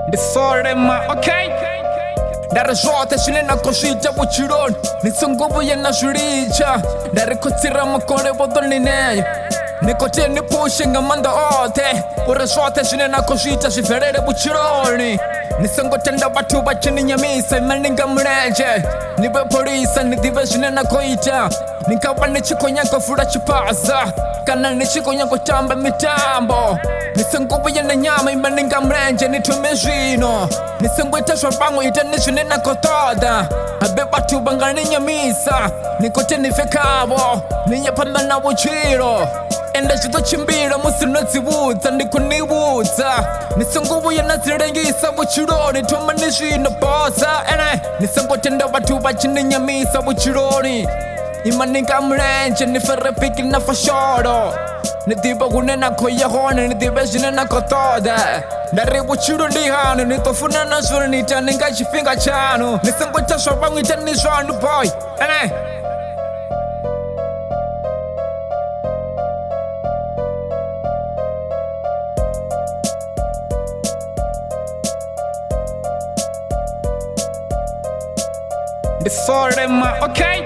Ndisole ma, okay? Ndari zote zvine nakozviita buchironi nitsunguvu yenazviricha ndari kutsira makore vodonineyo nikoti nipushe ngamanda ote uri zvote zvine nakozviita zvibverere buchironi nisongotenda vatu vachininyamisa imaninga murenje nive polisa nidive zvine nakoita nikava nichikonyagofura chipaza kana nichikonyagotamba mitambo nisonguvu yenanyama imaninga murenje nitume zvino nisongoita zvavamwe ita nezvine nakotoda abe vatu vanganinyamisa nikoti nifekavo ninyapamba navo chiro ende zvitochimbira musi nodzivudza ndikuniudza nisonguvu yenadzirengisa vuchironi tuma nezvino bosa ene nisongotenda vatu vachininyamisa vuchironi imaninga murenje niferepiki nafashoro nidive kune nakoyahone nidive zvine nakotoda ndari vuchiro ndihano nitofuna nazvino nita ninga chifhinga chano nisongoita zvavamwe ita nizvanu boy ene Ndisole ma, okay?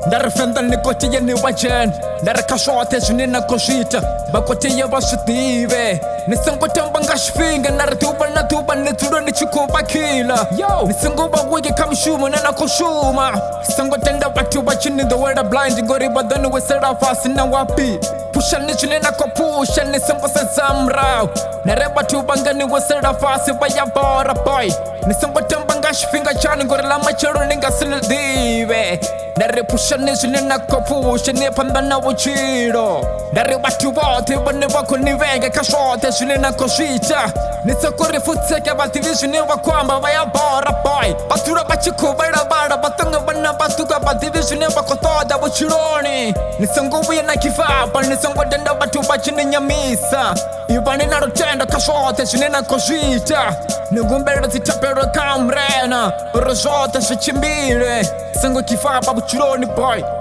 Ndarifenda nikotiye ni wajen ndarakashote zvine nakozvita vakotiye vasvidive nisongotamba ngazvifinga narituva natuva nedzuro ndichikuvakila nisongova wiki kamushumo nenakoshuma songotenda vatu vachinindowera blind ngori vadhoniwesera fasi nawapi pusha nezvine nakopusha nisongosenzamrau nare vatu vanganiwesera fasi vayavhora boy nisongotamba ngazvifinga chani ngori lamachero ningasinidive ndari pusha nezvine nakopusha nepamba navo chiro ndari vatu vote vane vakonivenga kasvote zvine nakozvita nisokurifutseke vativi zvine vakwamba vayabhora boy vatura vachikuvaravara vatonga vana vatuka vativi zvine vakotoda vuchironi nisongovuye nakivapa nisongodenda vatu vachininyamisa ivane narotenda kasvote zvine nakozvita nigumbera dzitapero kamrena uri zvote zvichimbire songokivapa vuchironi boy